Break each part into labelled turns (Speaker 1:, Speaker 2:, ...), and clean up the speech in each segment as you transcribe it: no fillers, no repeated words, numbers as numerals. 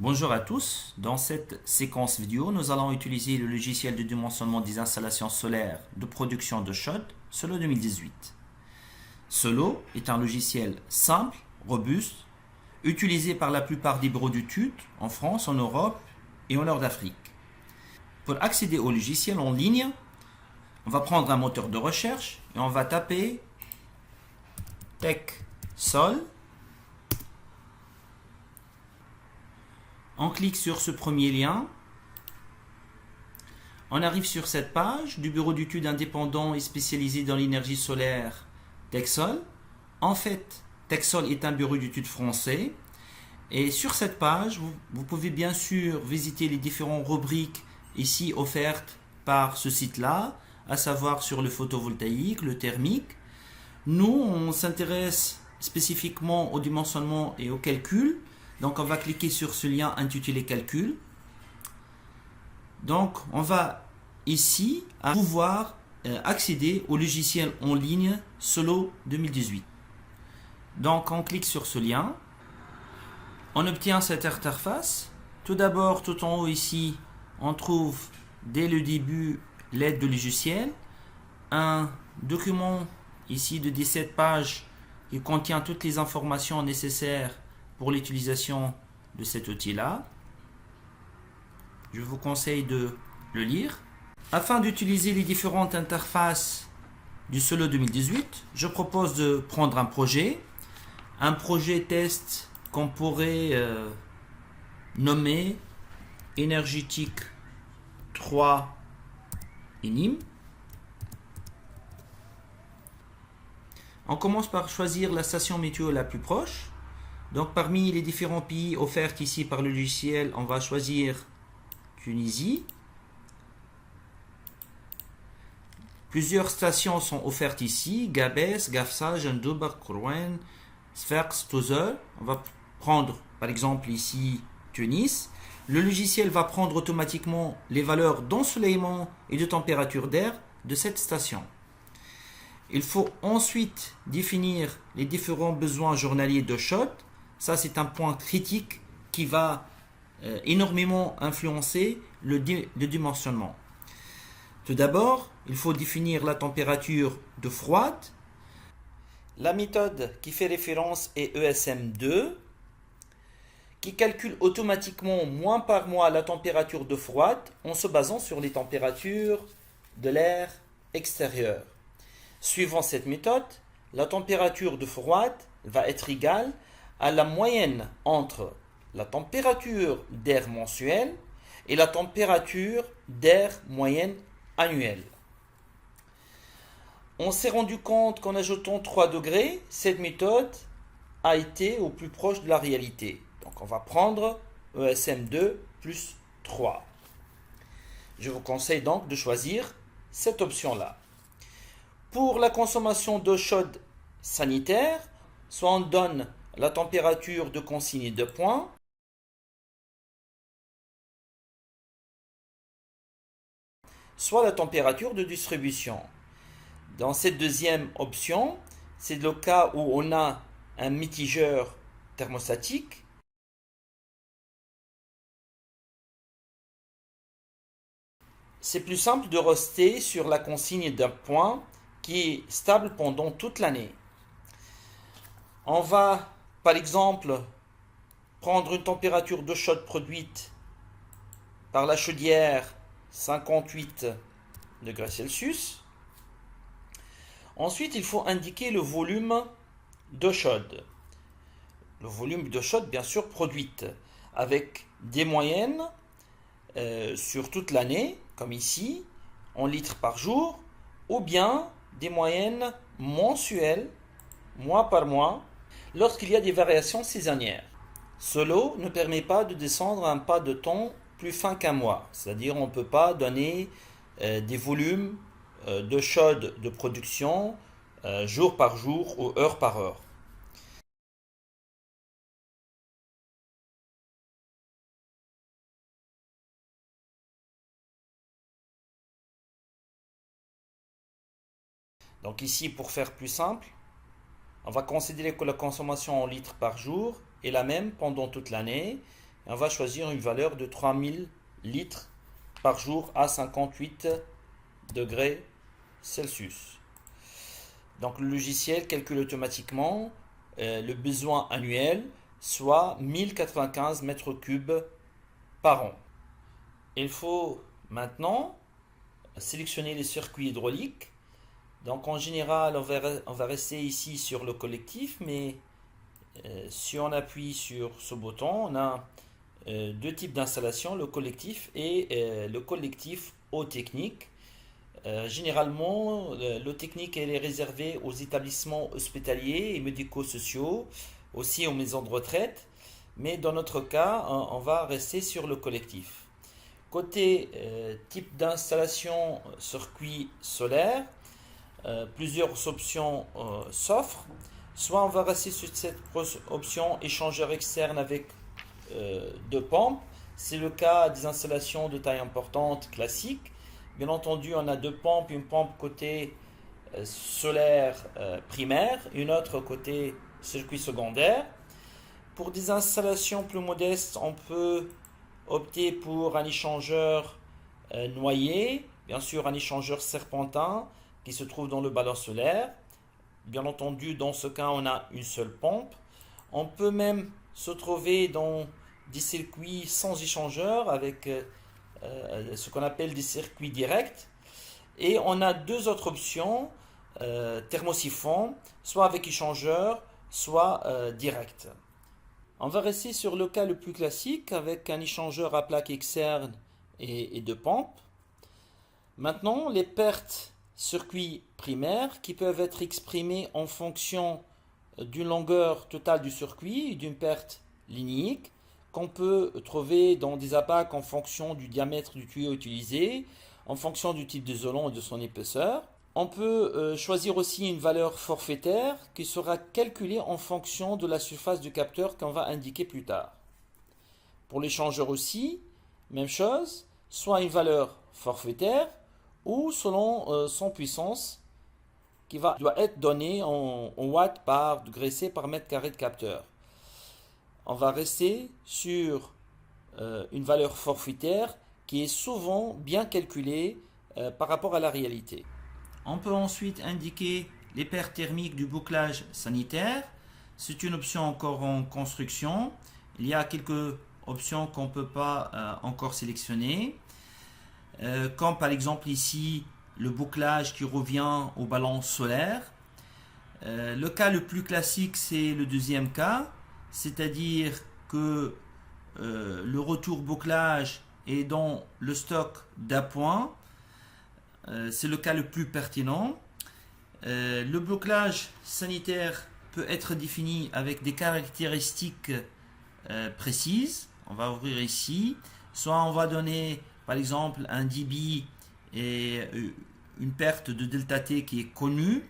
Speaker 1: Bonjour à tous, dans cette séquence vidéo, nous allons utiliser le logiciel de dimensionnement des installations solaires de production de chaude Solo 2018. Solo est un logiciel simple, robuste, utilisé par la plupart des bureaux d'études en France, en Europe et en Nord d'Afrique. Pour accéder au logiciel en ligne, on va prendre un moteur de recherche et on va taper TechSol. On clique sur ce premier lien. On arrive sur cette page du bureau d'études indépendant et spécialisé dans l'énergie solaire TechSol. En fait, TechSol est un bureau d'études français. Et sur cette page, vous pouvez bien sûr visiter les différentes rubriques ici offertes par ce site-là, à savoir sur le photovoltaïque, le thermique. Nous, on s'intéresse spécifiquement au dimensionnement et au calcul. Donc, on va cliquer sur ce lien intitulé Calcul. Donc, on va ici pouvoir accéder au logiciel en ligne Solo 2018. Donc, on clique sur ce lien. On obtient cette interface. Tout d'abord, tout en haut ici, on trouve dès le début l'aide de logiciel. Un document ici de 17 pages qui contient toutes les informations nécessaires pour l'utilisation de cet outil-là. Je vous conseille de le lire. Afin d'utiliser les différentes interfaces du Solo 2018, je propose de prendre un projet test qu'on pourrait nommer énergétique 3 ENIM. On commence par choisir la station météo la plus proche. Donc parmi les différents pays offerts ici par le logiciel, on va choisir Tunisie. Plusieurs stations sont offertes ici, Gabès, Gafsa, Jendoubar, Kourouane, Sfax, Tozeur. On va prendre par exemple ici Tunis. Le logiciel va prendre automatiquement les valeurs d'ensoleillement et de température d'air de cette station. Il faut ensuite définir les différents besoins journaliers de chaude. Ça, c'est un point critique qui va énormément influencer le dimensionnement. Tout d'abord, il faut définir la température de froide. La méthode qui fait référence est ESM2, qui calcule automatiquement mois par mois la température de froide en se basant sur les températures de l'air extérieur. Suivant cette méthode, la température de froide va être égale à la moyenne entre la température d'air mensuelle et la température d'air moyenne annuelle. On s'est rendu compte qu'en ajoutant 3 degrés, cette méthode a été au plus proche de la réalité. Donc on va prendre ESM2 plus 3. Je vous conseille donc de choisir cette option-là. Pour la consommation d'eau chaude sanitaire, soit on donne la température de consigne de points, soit la température de distribution. Dans cette deuxième option, c'est le cas où on a un mitigeur thermostatique. C'est plus simple de rester sur la consigne d'un point qui est stable pendant toute l'année. On va, par exemple, prendre une température d'eau chaude produite par la chaudière 58 degrés Celsius. Ensuite, il faut indiquer le volume d'eau chaude. Le volume d'eau chaude, bien sûr, produite avec des moyennes sur toute l'année, comme ici, en litres par jour, ou bien des moyennes mensuelles, mois par mois, lorsqu'il y a des variations saisonnières. Solo ne permet pas de descendre un pas de temps plus fin qu'un mois, c'est-à-dire on ne peut pas donner des volumes de chaude de production jour par jour ou heure par heure. Donc ici, pour faire plus simple, on va considérer que la consommation en litres par jour est la même pendant toute l'année. On va choisir une valeur de 3000 litres par jour à 58 degrés Celsius. Donc le logiciel calcule automatiquement le besoin annuel, soit 1095 mètres cubes par an. Il faut maintenant sélectionner les circuits hydrauliques. Donc en général, on va rester ici sur le collectif, mais si on appuie sur ce bouton, on a deux types d'installation, le collectif et le collectif eau technique. Généralement, l'eau technique elle est réservée aux établissements hospitaliers et médico-sociaux, aussi aux maisons de retraite, mais dans notre cas, on va rester sur le collectif. Côté type d'installation circuit solaire, plusieurs options s'offrent. Soit on va rester sur cette option échangeur externe avec deux pompes. C'est le cas des installations de taille importante classiques. Bien entendu, on a deux pompes, une pompe côté solaire primaire, une autre côté circuit secondaire. Pour des installations plus modestes, on peut opter pour un échangeur noyé, bien sûr un échangeur serpentin qui se trouve dans le ballon solaire. Bien entendu, dans ce cas, on a une seule pompe. On peut même se trouver dans des circuits sans échangeur avec ce qu'on appelle des circuits directs. Et on a deux autres options, thermosiphon, soit avec échangeur, soit direct. On va rester sur le cas le plus classique avec un échangeur à plaque externe et deux pompes. Maintenant, les pertes circuits primaires qui peuvent être exprimées en fonction d'une longueur totale du circuit et d'une perte linéique qu'on peut trouver dans des APAC en fonction du diamètre du tuyau utilisé, en fonction du type d'isolant et de son épaisseur. On peut choisir aussi une valeur forfaitaire qui sera calculée en fonction de la surface du capteur qu'on va indiquer plus tard. Pour l'échangeur aussi, même chose, soit une valeur forfaitaire ou selon son puissance qui doit être donnée en watts par degré C par mètre carré de capteur. On va rester sur une valeur forfaitaire qui est souvent bien calculée par rapport à la réalité. On peut ensuite indiquer les pertes thermiques du bouclage sanitaire. C'est une option encore en construction. Il y a quelques options qu'on ne peut pas encore sélectionner. Comme par exemple ici le bouclage qui revient au ballon solaire. Le cas le plus classique c'est le deuxième cas, c'est-à-dire que le retour bouclage est dans le stock d'appoint. C'est le cas le plus pertinent. Le bouclage sanitaire peut être défini avec des caractéristiques précises. On va ouvrir ici. Soit on va donner par exemple un débit et une perte de delta T qui est connue,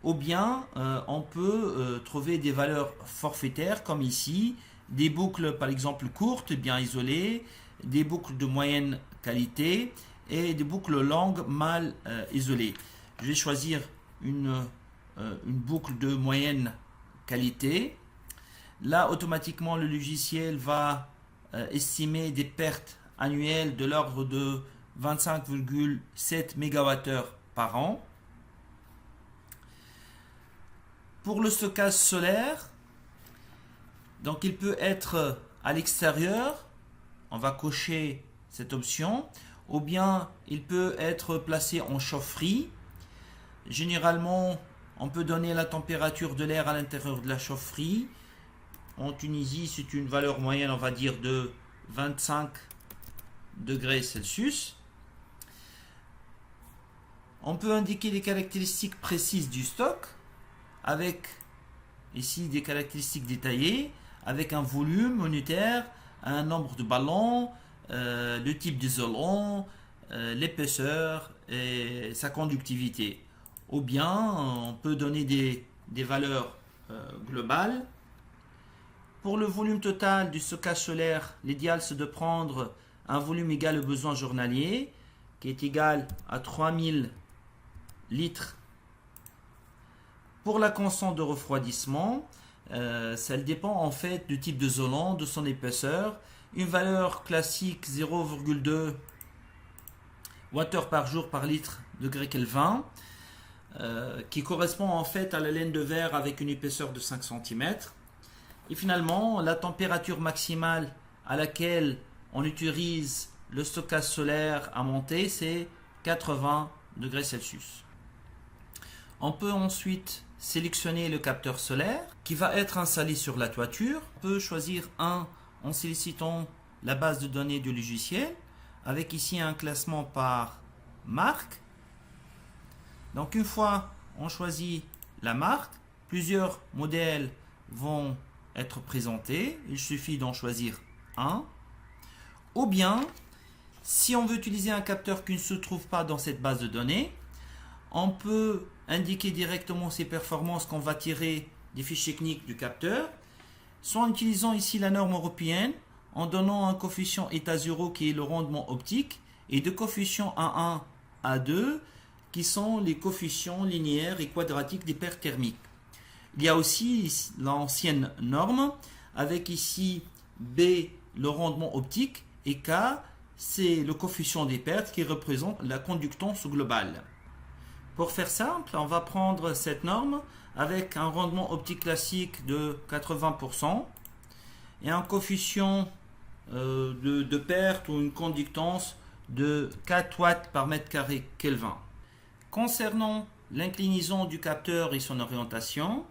Speaker 1: ou bien on peut trouver des valeurs forfaitaires comme ici, des boucles par exemple courtes bien isolées, des boucles de moyenne qualité et des boucles longues mal isolées. Je vais choisir une boucle de moyenne qualité. Là automatiquement le logiciel va estimer des pertes annuelles de l'ordre de 25,7 MWh par an. Pour le stockage solaire, donc il peut être à l'extérieur, on va cocher cette option, ou bien il peut être placé en chaufferie. Généralement, on peut donner la température de l'air à l'intérieur de la chaufferie. En Tunisie, c'est une valeur moyenne, on va dire, de 25 degrés Celsius. On peut indiquer les caractéristiques précises du stock avec ici des caractéristiques détaillées, avec un volume unitaire, un nombre de ballons, le type d'isolant, l'épaisseur et sa conductivité. Ou bien on peut donner des valeurs globales. Pour le volume total du stockage solaire, l'idéal c'est de prendre un volume égal au besoin journalier qui est égal à 3000 litres. Pour la constante de refroidissement, ça dépend en fait du type d'isolant, de son épaisseur. Une valeur classique 0,2 Wh par jour par litre degré Kelvin, qui correspond en fait à la laine de verre avec une épaisseur de 5 cm. Et finalement, la température maximale à laquelle on utilise le stockage solaire à monter, c'est 80 degrés Celsius. On peut ensuite sélectionner le capteur solaire qui va être installé sur la toiture. On peut choisir un en sollicitant la base de données du logiciel avec ici un classement par marque. Donc une fois on choisit la marque, plusieurs modèles vont être présentés. Il suffit d'en choisir un. Ou bien, si on veut utiliser un capteur qui ne se trouve pas dans cette base de données, on peut indiquer directement ses performances qu'on va tirer des fiches techniques du capteur, soit en utilisant ici la norme européenne, en donnant un coefficient état 0 qui est le rendement optique, et deux coefficients A1, A2, qui sont les coefficients linéaires et quadratiques des pertes thermiques. Il y a aussi l'ancienne norme, avec ici B, le rendement optique, et K, c'est le coefficient des pertes qui représente la conductance globale. Pour faire simple, on va prendre cette norme avec un rendement optique classique de 80% et un coefficient de perte ou une conductance de 4 watts par mètre carré Kelvin. Concernant l'inclinaison du capteur et son orientation,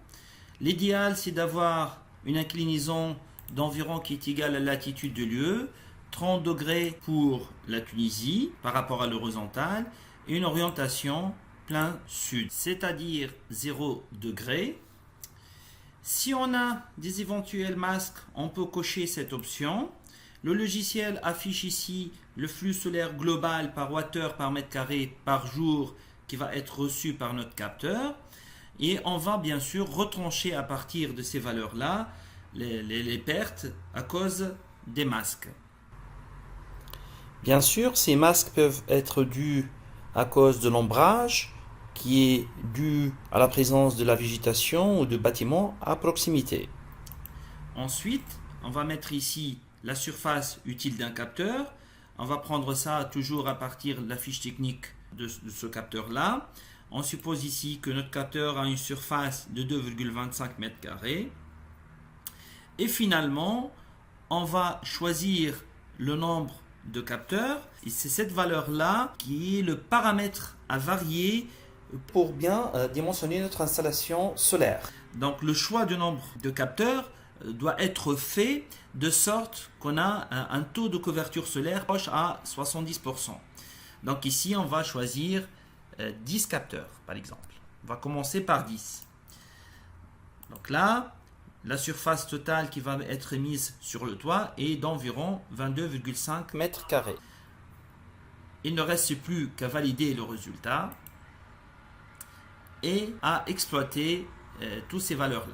Speaker 1: l'idéal c'est d'avoir une inclinaison d'environ qui est égale à la latitude de l'UE, 30 degrés pour la Tunisie par rapport à l'horizontale et une orientation plein sud, c'est-à-dire 0 degré. Si on a des éventuels masques, on peut cocher cette option. Le logiciel affiche ici le flux solaire global par wattheure par mètre carré par jour qui va être reçu par notre capteur. Et on va bien sûr retrancher à partir de ces valeurs-là les pertes à cause des masques. Bien sûr, ces masques peuvent être dus à cause de l'ombrage qui est dû à la présence de la végétation ou de bâtiments à proximité. Ensuite, on va mettre ici la surface utile d'un capteur. On va prendre ça toujours à partir de la fiche technique de ce capteur-là. On suppose ici que notre capteur a une surface de 2,25 m². Et finalement, on va choisir le nombre de capteurs. Et c'est cette valeur-là qui est le paramètre à varier pour bien dimensionner notre installation solaire. Donc le choix du nombre de capteurs doit être fait de sorte qu'on a un taux de couverture solaire proche à 70%. Donc ici on va choisir 10 capteurs par exemple. On va commencer par 10. Donc là, la surface totale qui va être mise sur le toit est d'environ 22,5 m². Il ne reste plus qu'à valider le résultat et à exploiter toutes ces valeurs-là.